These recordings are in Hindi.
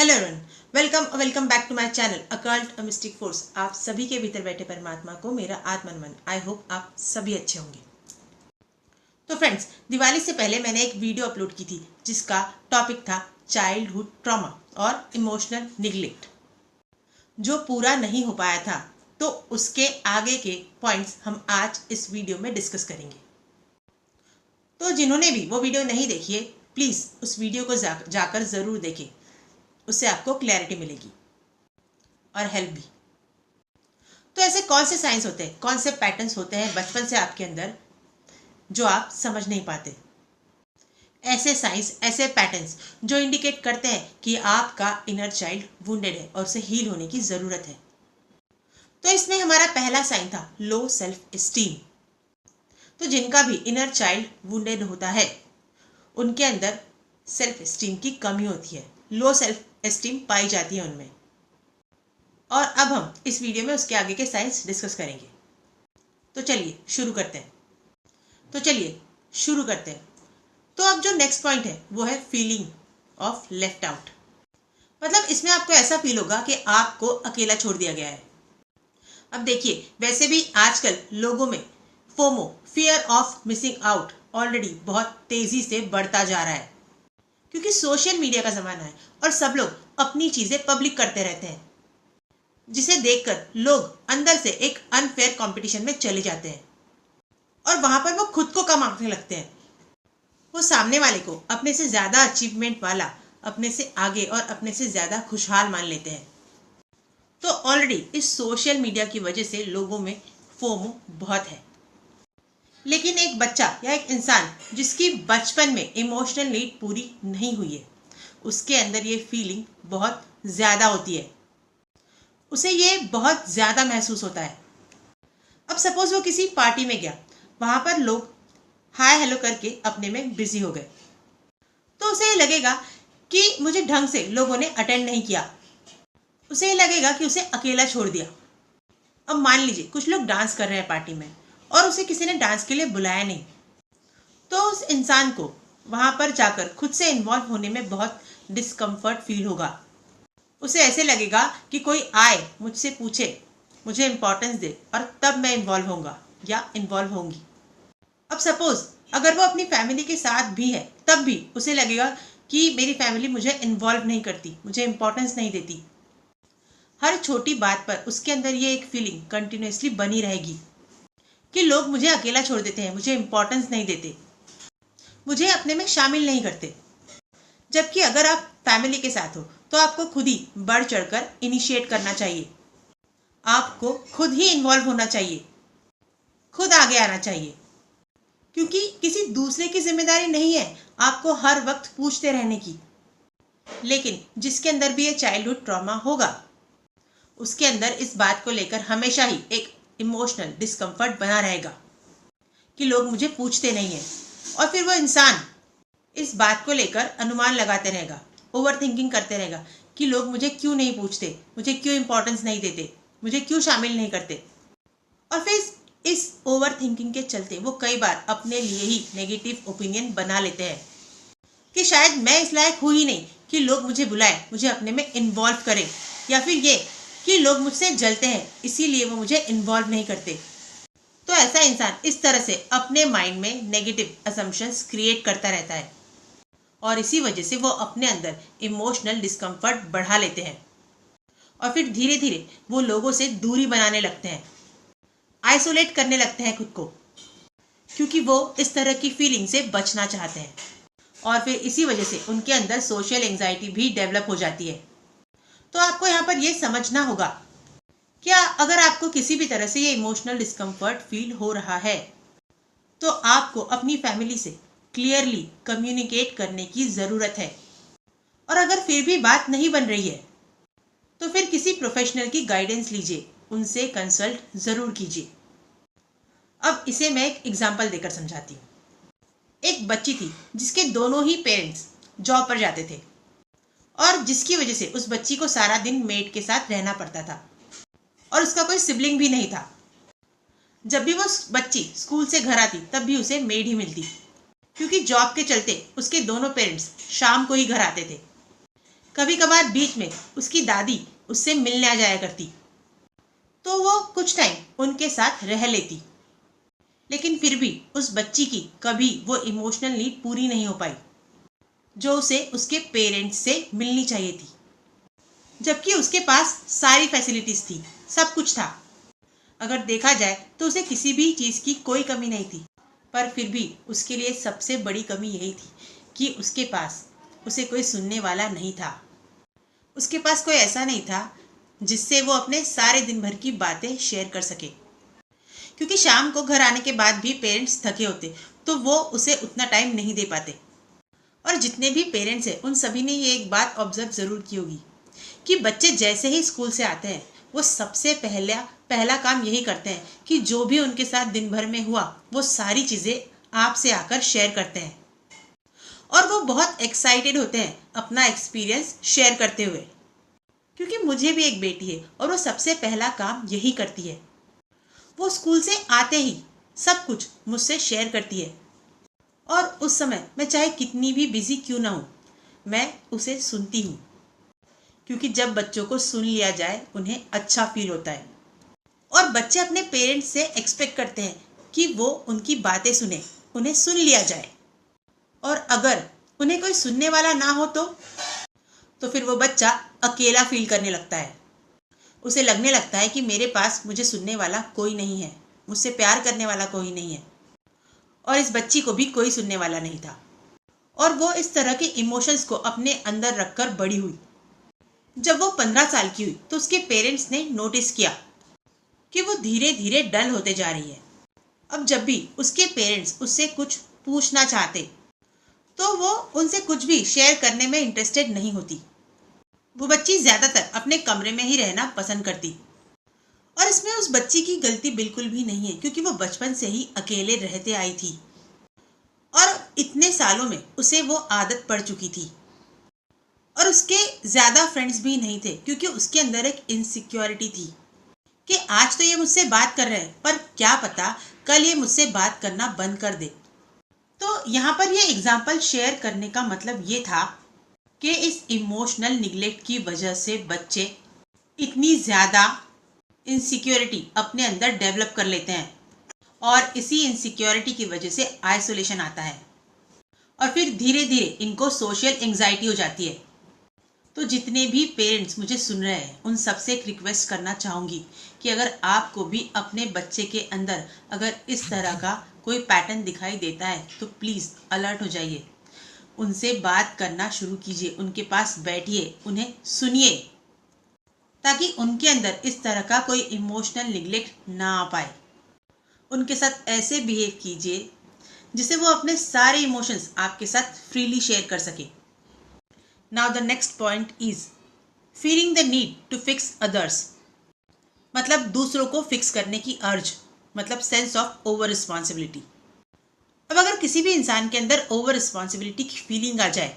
Hello everyone, welcome back to my channel occult mystic force. आप सभी के भीतर बैठे परमात्मा को मेरा आत्मन मन। आई होप आप सभी अच्छे होंगे। तो फ्रेंड्स, दिवाली से पहले मैंने एक वीडियो अपलोड की थी जिसका टॉपिक था चाइल्डहुड ट्रॉमा और इमोशनल निग्लेक्ट, जो पूरा नहीं हो पाया था। तो उसके आगे के पॉइंट्स हम आज इस वीडियो में डिस्कस करेंगे। तो जिन्होंने भी वो वीडियो नहीं देखी है, प्लीज़ उस वीडियो को जाकर ज़रूर देखें। उससे आपको क्लैरिटी मिलेगी और हेल्प भी। तो ऐसे कौन से साइंस होते हैं, कौन से पैटर्न्स होते हैं बचपन से आपके अंदर जो आप समझ नहीं पाते? ऐसे साइंस, ऐसे पैटर्न्स जो इंडिकेट करते हैं कि आपका इनर चाइल्ड वुंडेड है और उसे हील होने की ज़रूरत है। तो इसमें हमारा पहला साइन था लो सेल्फ एस्टीम। तो जिनका भी इनर चाइल्ड वुंडेड होता है उनके अंदर सेल्फ एस्टीम की कमी होती है, लो सेल्फ एस्टीम पाई जाती है उनमें। और अब हम इस वीडियो में उसके आगे के साइंस डिस्कस करेंगे। तो चलिए शुरू करते हैं। तो अब जो नेक्स्ट पॉइंट है वो है फीलिंग ऑफ लेफ्ट आउट। मतलब इसमें आपको ऐसा फील होगा कि आपको अकेला छोड़ दिया गया है। अब देखिए, वैसे भी आजकल लोगों में FOMO, fear of missing out, already बहुत तेजी से बढ़ता जा रहा है, क्योंकि सोशल मीडिया का ज़माना है और सब लोग अपनी चीज़ें पब्लिक करते रहते हैं, जिसे देखकर लोग अंदर से एक अनफेयर कंपटीशन में चले जाते हैं और वहां पर वो खुद को कम आंकने लगते हैं। वो सामने वाले को अपने से ज़्यादा अचीवमेंट वाला, अपने से आगे और अपने से ज़्यादा खुशहाल मान लेते हैं। तो ऑलरेडी इस सोशल मीडिया की वजह से लोगों में फोमो बहुत है। लेकिन एक बच्चा या एक इंसान जिसकी बचपन में इमोशनल नीड पूरी नहीं हुई है, उसके अंदर ये फीलिंग बहुत ज़्यादा होती है, उसे ये बहुत ज़्यादा महसूस होता है। अब सपोज वो किसी पार्टी में गया, वहाँ पर लोग हाय हेलो करके अपने में बिजी हो गए, तो उसे ये लगेगा कि मुझे ढंग से लोगों ने अटेंड नहीं किया, उसे ये लगेगा कि उसे अकेला छोड़ दिया। अब मान लीजिए कुछ लोग डांस कर रहे हैं पार्टी में और उसे किसी ने डांस के लिए बुलाया नहीं, तो उस इंसान को वहाँ पर जाकर खुद से इन्वॉल्व होने में बहुत डिस्कम्फर्ट फील होगा। उसे ऐसे लगेगा कि कोई आए, मुझसे पूछे, मुझे इम्पोर्टेंस दे और तब मैं इन्वॉल्व होऊंगा या इन्वॉल्व होंगी। अब सपोज अगर वो अपनी फैमिली के साथ भी है, तब भी उसे लगेगा कि मेरी फैमिली मुझे इन्वॉल्व नहीं करती, मुझे इम्पोर्टेंस नहीं देती। हर छोटी बात पर उसके अंदर ये एक फीलिंग कंटिन्यूसली बनी रहेगी कि लोग मुझे अकेला छोड़ देते हैं, मुझे इम्पोर्टेंस नहीं देते, मुझे अपने में शामिल नहीं करते। जबकि अगर आप फैमिली के साथ हो तो आपको खुद ही बढ़ चढ़कर इनिशिएट करना चाहिए, आपको खुद ही इन्वॉल्व होना चाहिए, खुद आगे आना चाहिए, क्योंकि किसी दूसरे की जिम्मेदारी नहीं है आपको हर वक्त पूछते रहने की। लेकिन जिसके अंदर भी ये चाइल्डहुड ट्रॉमा होगा, उसके अंदर इस बात को लेकर हमेशा ही एक इमोशनल डिस्कम्फर्ट बना रहेगा कि लोग मुझे पूछते नहीं हैं। और फिर वो इंसान इस बात को लेकर अनुमान लगाते रहेगा, ओवर थिंकिंग करते रहेगा कि लोग मुझे क्यों नहीं पूछते, मुझे क्यों इंपॉर्टेंस नहीं देते, मुझे क्यों शामिल नहीं करते। और फिर इस ओवर थिंकिंग के चलते वो कई बार अपने लिए ही नेगेटिव ओपिनियन बना लेते हैं कि शायद मैं इस लायक हूँ ही नहीं कि लोग मुझे बुलाएं, मुझे अपने में इन्वॉल्व करें, या फिर ये कि लोग मुझसे जलते हैं इसीलिए वो मुझे इन्वॉल्व नहीं करते। तो ऐसा इंसान इस तरह से अपने माइंड में नेगेटिव असम्पशंस क्रिएट करता रहता है और इसी वजह से वो अपने अंदर इमोशनल डिस्कम्फर्ट बढ़ा लेते हैं और फिर धीरे धीरे वो लोगों से दूरी बनाने लगते हैं, आइसोलेट करने लगते हैं खुद को, क्योंकि वो इस तरह की फीलिंग से बचना चाहते हैं। और फिर इसी वजह से उनके अंदर सोशल एंजाइटी भी डेवलप हो जाती है। तो आपको यहाँ पर ये समझना होगा, क्या अगर आपको किसी भी तरह से ये इमोशनल डिस्कम्फर्ट फील हो रहा है तो आपको अपनी फैमिली से क्लियरली कम्युनिकेट करने की ज़रूरत है। और अगर फिर भी बात नहीं बन रही है तो फिर किसी प्रोफेशनल की गाइडेंस लीजिए, उनसे कंसल्ट ज़रूर कीजिए। अब इसे मैं एक एग्जांपल देकर समझाती हूँ। एक बच्ची थी जिसके दोनों ही पेरेंट्स जॉब पर जाते थे और जिसकी वजह से उस बच्ची को सारा दिन मेड के साथ रहना पड़ता था और उसका कोई सिबलिंग भी नहीं था। जब भी वो बच्ची स्कूल से घर आती तब भी उसे मेड ही मिलती, क्योंकि जॉब के चलते उसके दोनों पेरेंट्स शाम को ही घर आते थे। कभी कभार बीच में उसकी दादी उससे मिलने आ जाया करती, तो वो कुछ टाइम उनके साथ रह लेती। लेकिन फिर भी उस बच्ची की कभी वो इमोशनल नीड पूरी नहीं हो पाई जो उसे उसके पेरेंट्स से मिलनी चाहिए थी, जबकि उसके पास सारी फैसिलिटीज थी, सब कुछ था। अगर देखा जाए तो उसे किसी भी चीज़ की कोई कमी नहीं थी, पर फिर भी उसके लिए सबसे बड़ी कमी यही थी कि उसके पास उसे कोई सुनने वाला नहीं था। उसके पास कोई ऐसा नहीं था जिससे वो अपने सारे दिन भर की बातें शेयर कर सके, क्योंकि शाम को घर आने के बाद भी पेरेंट्स थके होते तो वो उसे उतना टाइम नहीं दे पाते। और जितने भी पेरेंट्स हैं उन सभी ने ये एक बात ऑब्जर्व ज़रूर की होगी कि बच्चे जैसे ही स्कूल से आते हैं वो सबसे पहला पहला काम यही करते हैं कि जो भी उनके साथ दिन भर में हुआ वो सारी चीज़ें आपसे आकर शेयर करते हैं। और वो बहुत एक्साइटेड होते हैं अपना एक्सपीरियंस शेयर करते हुए, क्योंकि मुझे भी एक बेटी है और वो सबसे पहला काम यही करती है। वो स्कूल से आते ही सब कुछ मुझसे शेयर करती है, और उस समय मैं चाहे कितनी भी बिजी क्यों ना हूँ, मैं उसे सुनती हूँ, क्योंकि जब बच्चों को सुन लिया जाए उन्हें अच्छा फील होता है। और बच्चे अपने पेरेंट्स से एक्सपेक्ट करते हैं कि वो उनकी बातें सुने, उन्हें सुन लिया जाए। और अगर उन्हें कोई सुनने वाला ना हो तो फिर वो बच्चा अकेला फील करने लगता है। उसे लगने लगता है कि मेरे पास मुझे सुनने वाला कोई नहीं है, मुझसे प्यार करने वाला कोई नहीं है। और इस बच्ची को भी कोई सुनने वाला नहीं था, और वो इस तरह के इमोशंस को अपने अंदर रखकर बड़ी हुई। जब वो 15 साल की हुई तो उसके पेरेंट्स ने नोटिस किया कि वो धीरे धीरे डल होते जा रही है। अब जब भी उसके पेरेंट्स उससे कुछ पूछना चाहते तो वो उनसे कुछ भी शेयर करने में इंटरेस्टेड नहीं होती। वो बच्ची ज्यादातर अपने कमरे में ही रहना पसंद करती। और इसमें उस बच्ची की गलती बिल्कुल भी नहीं है, क्योंकि वो बचपन से ही अकेले रहते आई थी और इतने सालों में उसे वो आदत पड़ चुकी थी। और उसके ज्यादा फ्रेंड्स भी नहीं थे, क्योंकि उसके अंदर एक इनसिक्योरिटी थी कि आज तो ये मुझसे बात कर रहे हैं, पर क्या पता कल ये मुझसे बात करना बंद कर दे। तो यहाँ पर ये एग्जाम्पल शेयर करने का मतलब ये था कि इस इमोशनल निगलेक्ट की वजह से बच्चे इतनी ज़्यादा इनसिक्योरिटी अपने अंदर डेवलप कर लेते हैं, और इसी इनसिक्योरिटी की वजह से आइसोलेशन आता है, और फिर धीरे धीरे इनको सोशल एंजाइटी हो जाती है। तो जितने भी पेरेंट्स मुझे सुन रहे हैं उन सबसे एक रिक्वेस्ट करना चाहूँगी कि अगर आपको भी अपने बच्चे के अंदर अगर इस तरह का कोई पैटर्न दिखाई देता है तो प्लीज़ अलर्ट हो जाइए, उनसे बात करना शुरू कीजिए, उनके पास बैठिए, उन्हें सुनिए, ताकि उनके अंदर इस तरह का कोई इमोशनल निगलेक्ट ना आ पाए। उनके साथ ऐसे बिहेव कीजिए जिससे वो अपने सारे इमोशंस आपके साथ फ्रीली शेयर कर सके। Now the next point is feeling the need to fix others, मतलब दूसरों को फिक्स करने की अर्ज, मतलब सेंस ऑफ ओवर रिस्पॉन्सिबिलिटी। अब अगर किसी भी इंसान के अंदर ओवर रिस्पॉन्सिबिलिटी की फीलिंग आ जाए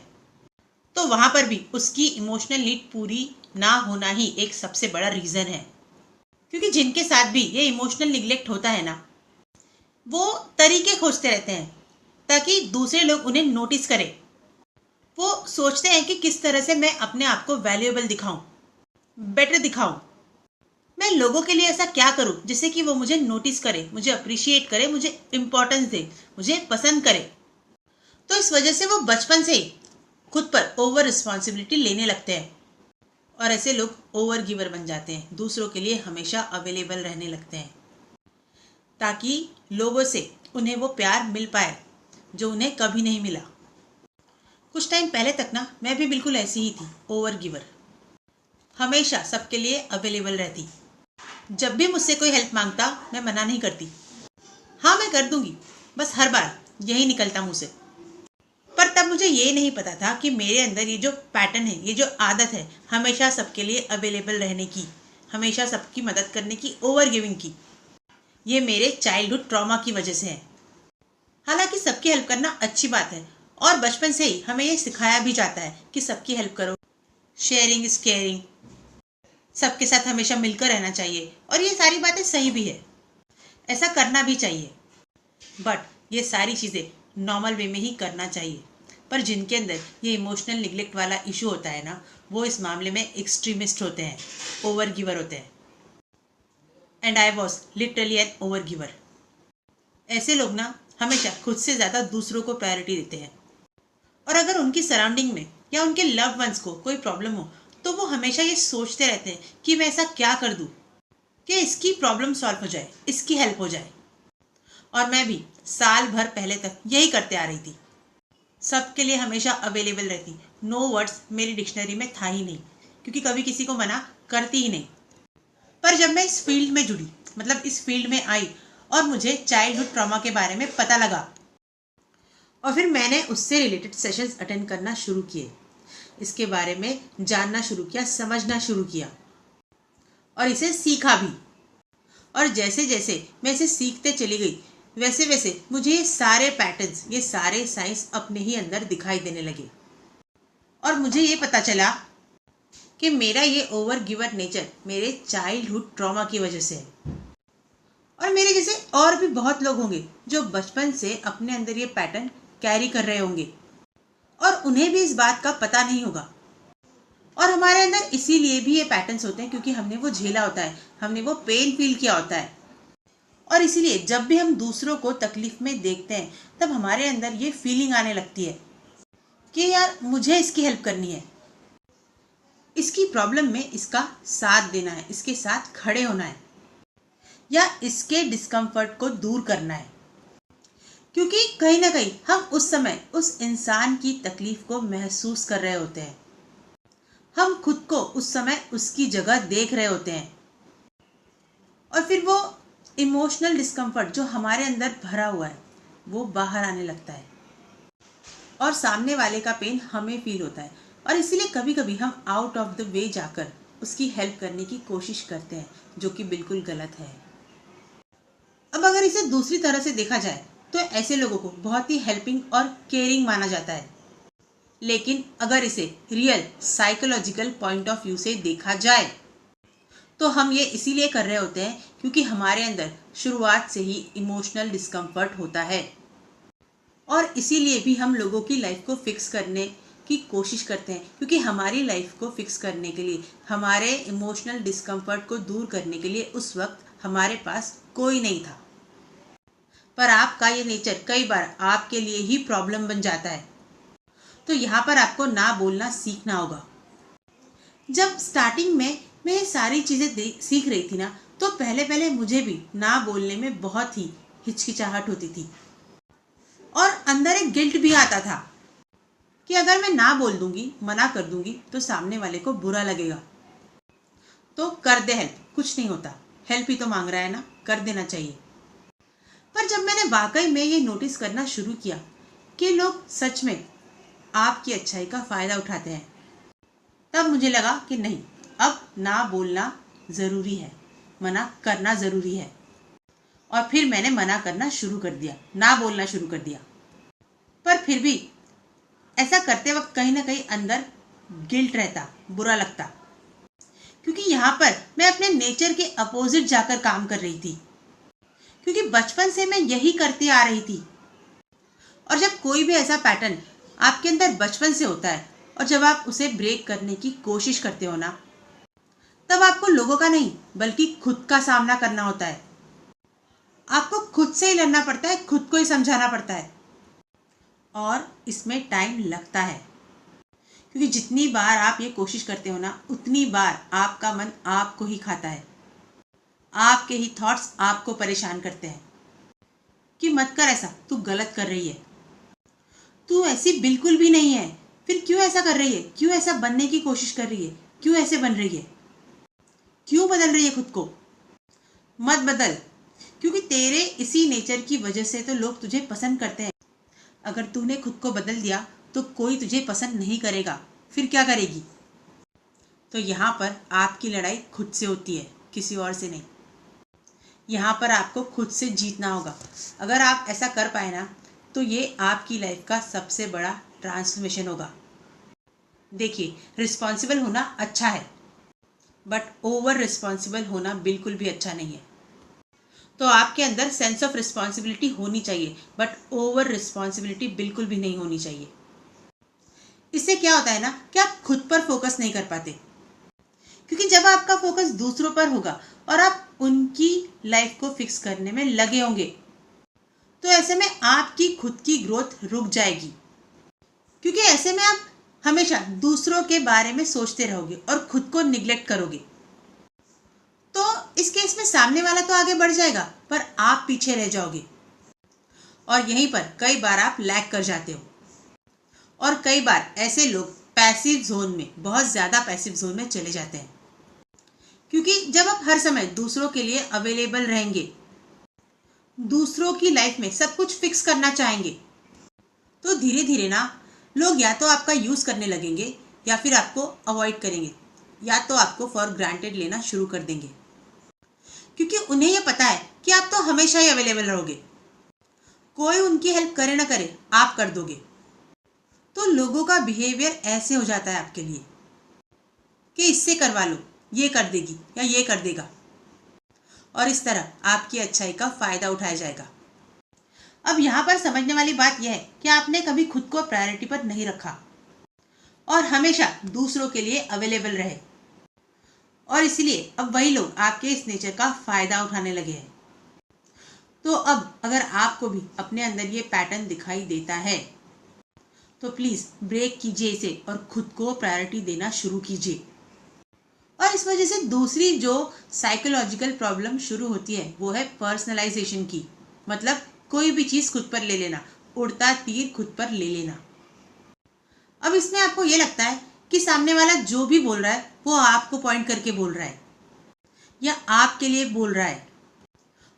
तो वहां पर भी उसकी इमोशनल नीड पूरी ना होना ही एक सबसे बड़ा रीज़न है। क्योंकि जिनके साथ भी ये इमोशनल निगलेक्ट होता है ना, वो तरीके खोजते रहते हैं ताकि दूसरे लोग उन्हें नोटिस करें। वो सोचते हैं कि किस तरह से मैं अपने आप को वैल्यूएबल दिखाऊं, बेटर दिखाऊं, मैं लोगों के लिए ऐसा क्या करूं जिससे कि वो मुझे नोटिस करे, मुझे अप्रिशिएट करे, मुझे इम्पोर्टेंस दे, मुझे पसंद करे। तो इस वजह से वो बचपन से ही खुद पर ओवर रिस्पॉन्सिबिलिटी लेने लगते हैं, और ऐसे लोग ओवर गिवर बन जाते हैं, दूसरों के लिए हमेशा अवेलेबल रहने लगते हैं ताकि लोगों से उन्हें वो प्यार मिल पाए जो उन्हें कभी नहीं मिला। कुछ टाइम पहले तक ना मैं भी बिल्कुल ऐसी ही थी, ओवर गिवर, हमेशा सबके लिए अवेलेबल रहती। जब भी मुझसे कोई हेल्प मांगता मैं मना नहीं करती, हाँ मैं कर दूंगी, बस हर बार यही निकलता मुंह से। पर तब मुझे ये नहीं पता था कि मेरे अंदर ये जो पैटर्न है, ये जो आदत है हमेशा सबके लिए अवेलेबल रहने की, हमेशा सबकी मदद करने की, ओवर गिविंग की, ये मेरे चाइल्डहुड ट्रॉमा की वजह से है। हालांकि सबकी हेल्प करना अच्छी बात है, और बचपन से ही हमें ये सिखाया भी जाता है कि सबकी हेल्प करो, शेयरिंग इज केयरिंग, सबके साथ हमेशा मिलकर रहना चाहिए, और ये सारी बातें सही भी है, ऐसा करना भी चाहिए। बट ये सारी चीज़ें नॉर्मल वे में ही करना चाहिए। पर जिनके अंदर ये इमोशनल निगलेक्ट वाला इशू होता है ना, वो इस मामले में एक्सट्रीमिस्ट होते हैं, ओवर गिवर होते हैं। And I was literally an over giver. ऐसे लोग ना हमेशा खुद से ज़्यादा दूसरों को प्रायोरिटी देते हैं, और अगर उनकी सराउंडिंग में या उनके लव वंस को कोई प्रॉब्लम हो तो वो हमेशा ये सोचते रहते हैं कि मैं ऐसा क्या कर दूं कि इसकी प्रॉब्लम सॉल्व हो जाए, इसकी हेल्प हो जाए। और मैं भी साल भर पहले तक यही करते आ रही थी, सबके लिए हमेशा अवेलेबल रहती। नो वर्ड्स मेरी डिक्शनरी में था ही नहीं, क्योंकि कभी किसी को मना करती ही नहीं। पर जब मैं इस फील्ड में जुड़ी, मतलब इस फील्ड में आई, और मुझे चाइल्डहुड ट्रॉमा के बारे में पता लगा, और फिर मैंने उससे रिलेटेड सेशंस अटेंड करना शुरू किए, इसके बारे में जानना शुरू किया, समझना शुरू किया और इसे सीखा भी। और जैसे जैसे मैं इसे सीखते चली गई, वैसे वैसे मुझे ये सारे पैटर्न्स, ये सारे साइंस अपने ही अंदर दिखाई देने लगे। और मुझे ये पता चला कि मेरा ये ओवर गिवर नेचर मेरे चाइल्डहुड ट्रॉमा की वजह से है। और मेरे जैसे और भी बहुत लोग होंगे जो बचपन से अपने अंदर ये पैटर्न कैरी कर रहे होंगे, और उन्हें भी इस बात का पता नहीं होगा। और हमारे अंदर इसीलिए भी ये पैटर्न्स होते हैं क्योंकि हमने वो झेला होता है, हमने वो पेन फील किया होता है। और इसीलिए जब भी हम दूसरों को तकलीफ में देखते हैं, तब हमारे अंदर ये फीलिंग आने लगती है कि यार मुझे इसकी हेल्प करनी है, इसकी प्रॉब्लम में इसका साथ देना है, इसके साथ खड़े होना है, या इसके डिस्कम्फर्ट को दूर करना है। क्योंकि कहीं ना कहीं हम उस समय उस इंसान की तकलीफ को महसूस कर रहे होते हैं, हम खुद को उस समय उसकी जगह देख रहे होते हैं, और फिर वो इमोशनल डिस्कम्फर्ट जो हमारे अंदर भरा हुआ है वो बाहर आने लगता है, और सामने वाले का पेन हमें फील होता है। और इसीलिए कभी कभी हम आउट ऑफ द वे जाकर उसकी हेल्प करने की कोशिश करते हैं, जो कि बिल्कुल गलत है। अब अगर इसे दूसरी तरह से देखा जाए तो ऐसे लोगों को बहुत ही हेल्पिंग और केयरिंग माना जाता है। लेकिन अगर इसे real psychological point of view से देखा जाए तो हम ये इसीलिए कर रहे होते हैं क्योंकि हमारे अंदर शुरुआत से ही इमोशनल डिस्कम्फर्ट होता है, और इसीलिए भी हम लोगों की लाइफ को फिक्स करने की कोशिश करते हैं, क्योंकि हमारी लाइफ को फिक्स करने के लिए, हमारे इमोशनल डिस्कम्फर्ट को दूर करने के लिए उस वक्त हमारे पास कोई नहीं था। पर आपका ये नेचर कई बार आपके लिए ही प्रॉब्लम बन जाता है, तो यहाँ पर आपको ना बोलना सीखना होगा। जब स्टार्टिंग में मैं ये सारी चीज़ें सीख रही थी ना, तो पहले पहले मुझे भी ना बोलने में बहुत ही हिचकिचाहट होती थी, और अंदर एक गिल्ट भी आता था कि अगर मैं ना बोल दूंगी, मना कर दूंगी, तो सामने वाले को बुरा लगेगा, तो कर दे हेल्प, कुछ नहीं होता, हेल्प ही तो मांग रहा है ना, कर देना चाहिए। पर जब मैंने वाकई में ये नोटिस करना शुरू किया कि लोग सच में आपकी अच्छाई का फ़ायदा उठाते हैं, तब मुझे लगा कि नहीं, अब ना बोलना ज़रूरी है, मना करना ज़रूरी है। और फिर मैंने मना करना शुरू कर दिया, ना बोलना शुरू कर दिया। पर फिर भी ऐसा करते वक्त कहीं ना कहीं अंदर गिल्ट रहता, बुरा लगता, क्योंकि यहाँ पर मैं अपने नेचर के अपोजिट जाकर काम कर रही थी, क्योंकि बचपन से मैं यही करती आ रही थी। और जब कोई भी ऐसा पैटर्न आपके अंदर बचपन से होता है और जब आप उसे ब्रेक करने की कोशिश करते हो ना, तब आपको लोगों का नहीं बल्कि खुद का सामना करना होता है। आपको खुद से ही लड़ना पड़ता है, खुद को ही समझाना पड़ता है, और इसमें टाइम लगता है, क्योंकि जितनी बार आप ये कोशिश करते हो ना, उतनी बार आपका मन आपको ही खाता है, आपके ही थॉट्स आपको परेशान करते हैं कि मत कर ऐसा, तू गलत कर रही है, तू ऐसी बिल्कुल भी नहीं है, फिर क्यों ऐसा कर रही है, क्यों ऐसा बनने की कोशिश कर रही है, क्यों ऐसे बन रही है, क्यों बदल रही है खुद को, मत बदल, क्योंकि तेरे इसी नेचर की वजह से तो लोग तुझे पसंद करते हैं। अगर तूने खुद को बदल दिया तो कोई तुझे पसंद नहीं करेगा, फिर क्या करेगी। तो यहाँ पर आपकी लड़ाई खुद से होती है, किसी और से नहीं। यहाँ पर आपको खुद से जीतना होगा। अगर आप ऐसा कर पाए ना, तो ये आपकी लाइफ का सबसे बड़ा ट्रांसफॉर्मेशन होगा। देखिए, रिस्पॉन्सिबल होना अच्छा है, बट ओवर रिस्पॉन्सिबल होना बिल्कुल भी अच्छा नहीं है। तो आपके अंदर सेंस ऑफ रिस्पॉन्सिबिलिटी होनी चाहिए, बट ओवर रिस्पॉन्सिबिलिटी बिल्कुल भी नहीं होनी चाहिए। इससे क्या होता है ना कि आप खुद पर फोकस नहीं कर पाते, क्योंकि जब आपका फोकस दूसरों पर होगा और आप उनकी लाइफ को फिक्स करने में लगे होंगे, तो ऐसे में आपकी खुद की ग्रोथ रुक जाएगी, क्योंकि ऐसे में आप हमेशा दूसरों के बारे में सोचते रहोगे और खुद को निग्लेक्ट करोगे। तो इस केस में सामने वाला तो आगे बढ़ जाएगा पर आप पीछे रह जाओगे, और यहीं पर कई बार आप लैग कर जाते हो। और कई बार ऐसे लोग पैसिव जोन में, बहुत ज्यादा पैसिव जोन में चले जाते हैं, क्योंकि जब आप हर समय दूसरों के लिए अवेलेबल रहेंगे, दूसरों की लाइफ में सब कुछ फिक्स करना चाहेंगे, तो धीरे धीरे ना लोग या तो आपका यूज करने लगेंगे या फिर आपको अवॉइड करेंगे, या तो आपको फॉर ग्रांटेड लेना शुरू कर देंगे, क्योंकि उन्हें यह पता है कि आप तो हमेशा ही अवेलेबल रहोगे, कोई उनकी हेल्प करे ना करे आप कर दोगे। तो लोगों का बिहेवियर ऐसे हो जाता है आपके लिए कि इससे करवा लो, ये कर देगी या ये कर देगा, और इस तरह आपकी अच्छाई का फायदा उठाया जाएगा। अब यहाँ पर समझने वाली बात यह है कि आपने कभी खुद को प्रायोरिटी पर नहीं रखा और हमेशा दूसरों के लिए अवेलेबल रहे, और इसलिए अब वही लोग आपके इस नेचर का फायदा उठाने लगे हैं। तो अब अगर आपको भी अपने अंदर ये पैटर्न दिखाई देता है तो प्लीज ब्रेक कीजिए इसे और खुद को प्रायोरिटी देना शुरू कीजिए। और इस वजह से दूसरी जो साइकोलॉजिकल प्रॉब्लम शुरू होती है वो है पर्सनलाइजेशन की, मतलब कोई भी चीज खुद पर ले लेना, उड़ता तीर खुद पर ले लेना। अब इसमें आपको ये लगता है कि सामने वाला जो भी बोल रहा है वो आपको पॉइंट करके बोल रहा है या आपके लिए बोल रहा है,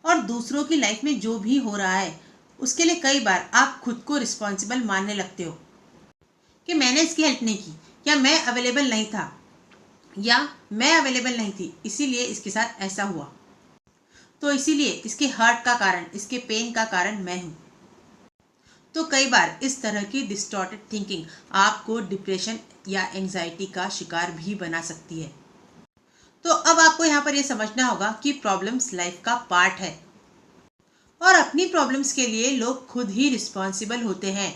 और दूसरों की लाइफ में जो भी हो रहा है उसके लिए कई बार आप खुद को रिस्पॉन्सिबल मानने लगते हो कि मैंने इसकी हेल्प नहीं की, या मैं अवेलेबल नहीं था, या मैं अवेलेबल नहीं थी इसीलिए इसके साथ ऐसा हुआ, तो इसीलिए इसके हर्ट का कारण, इसके पेन का कारण मैं हूं। तो कई बार इस तरह की डिस्टॉर्टेड थिंकिंग आपको डिप्रेशन या एंजाइटी का शिकार भी बना सकती है। तो अब आपको यहाँ पर यह समझना होगा कि प्रॉब्लम्स लाइफ का पार्ट है, और अपनी प्रॉब्लम्स के लिए लोग खुद ही रिस्पॉन्सिबल होते हैं।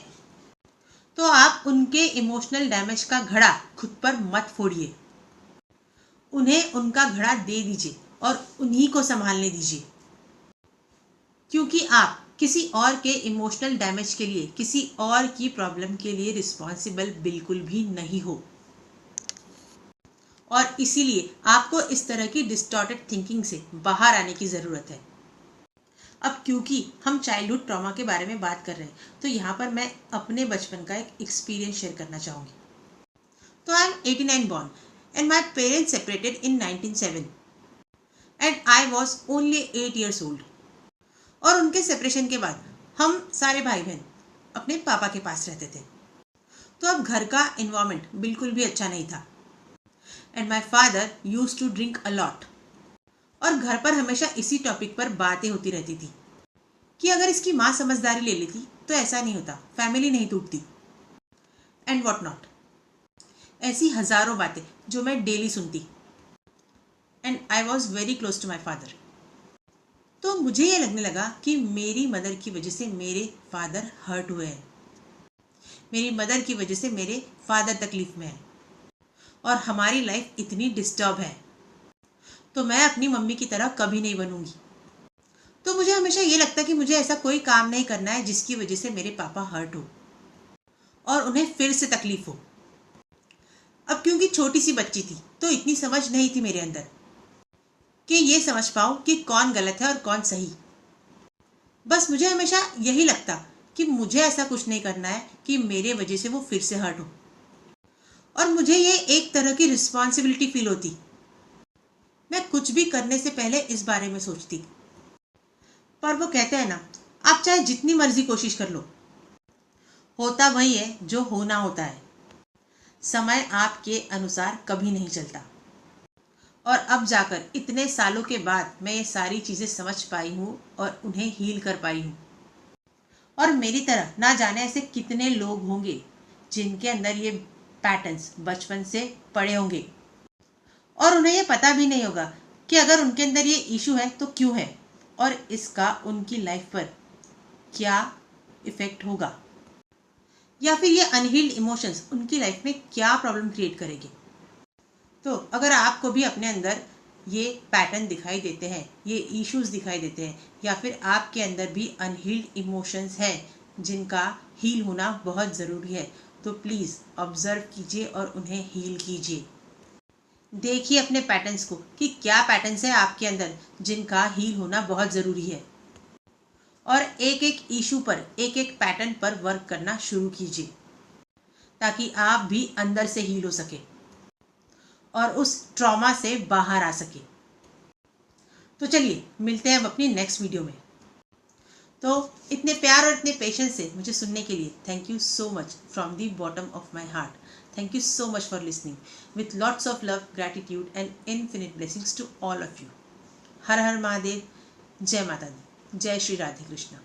तो आप उनके इमोशनल डैमेज का घड़ा खुद पर मत फोड़िए, उन्हें उनका घड़ा दे दीजिए और उन्हीं को संभालने दीजिए, क्योंकि आप किसी और के इमोशनल डैमेज के लिए, किसी और की प्रॉब्लम के लिए रिस्पॉन्सिबल बिल्कुल भी नहीं हो। और इसीलिए आपको इस तरह की डिस्टॉर्टेड थिंकिंग से बाहर आने की जरूरत है। अब क्योंकि हम चाइल्डहुड ट्रॉमा के बारे में बात कर रहे हैं, तो यहाँ पर मैं अपने बचपन का एक एक्सपीरियंस शेयर करना चाहूंगी। तो I am 89 born and my parents separated in 1907 and I was only 8 years old। और उनके सेपरेशन के बाद हम सारे भाई बहन अपने पापा के पास रहते थे। तो अब घर का एनवायरनमेंट बिल्कुल भी अच्छा नहीं था, and my father used to drink a lot. और घर पर हमेशा इसी टॉपिक पर बातें होती रहती थी कि अगर इसकी माँ समझदारी ले लेती तो ऐसा नहीं होता, फैमिली नहीं टूटती, एंड व्हाट नॉट। ऐसी हजारों बातें जो मैं डेली सुनती, and I was very close to my father. तो मुझे ये लगने लगा कि मेरी मदर की वजह से मेरे फादर हर्ट हुए हैं, मेरी मदर की वजह से मेरे फादर तकलीफ में है, और हमारी लाइफ इतनी डिस्टर्ब है, तो मैं अपनी मम्मी की तरह कभी नहीं बनूंगी। तो मुझे हमेशा ये लगता कि मुझे ऐसा कोई काम नहीं करना है जिसकी वजह से मेरे पापा हर्ट हो और उन्हें फिर से तकलीफ हो। अब क्योंकि छोटी सी बच्ची थी तो इतनी समझ नहीं थी मेरे अंदर कि ये समझ पाऊं कि कौन गलत है और कौन सही। बस मुझे हमेशा यही लगता कि मुझे ऐसा कुछ नहीं करना है कि मेरे वजह से वो फिर से हर्ट हो, और मुझे ये एक तरह की रिस्पॉन्सिबिलिटी फील होती। मैं कुछ भी करने से पहले इस बारे में सोचती, पर वो कहते हैं ना, आप चाहे जितनी मर्जी कोशिश कर लो, होता वही है जो होना होता है। समय आपके अनुसार कभी नहीं चलता। और अब जाकर इतने सालों के बाद मैं ये सारी चीजें समझ पाई हूँ और उन्हें हील कर पाई हूँ। और मेरी तरह ना जाने ऐसे कितने लोग होंगे जिनके अंदर ये पैटर्न्स बचपन से पड़े होंगे, और उन्हें ये पता भी नहीं होगा कि अगर उनके अंदर ये इशू है तो क्यों है, और इसका उनकी लाइफ पर क्या इफेक्ट होगा। या फिर ये अनहील्ड इमोशंस उनकी लाइफ में क्या प्रॉब्लम क्रिएट करेंगे। तो अगर आपको भी अपने अंदर ये पैटर्न दिखाई देते हैं, ये इश्यूज दिखाई देते हैं, या फिर आपके अंदर भी अनहील्ड इमोशंस हैं जिनका हील होना बहुत ज़रूरी है, तो प्लीज़ ऑब्जर्व कीजिए और उन्हें हील कीजिए। देखिए अपने पैटर्न्स को कि क्या पैटर्न्स है आपके अंदर जिनका हील होना बहुत ज़रूरी है, और एक एक इशू पर, एक एक पैटर्न पर वर्क करना शुरू कीजिए ताकि आप भी अंदर से हील हो सके और उस ट्रॉमा से बाहर आ सके। तो चलिए मिलते हैं हम अपनी नेक्स्ट वीडियो में। तो इतने प्यार और इतने पेशेंस से मुझे सुनने के लिए thank you so much from the bottom of my heart. Thank you so much for listening with lots of love, gratitude and infinite blessings to all of you. हर हर महादेव, जय माता दी, जय श्री राधे कृष्णा।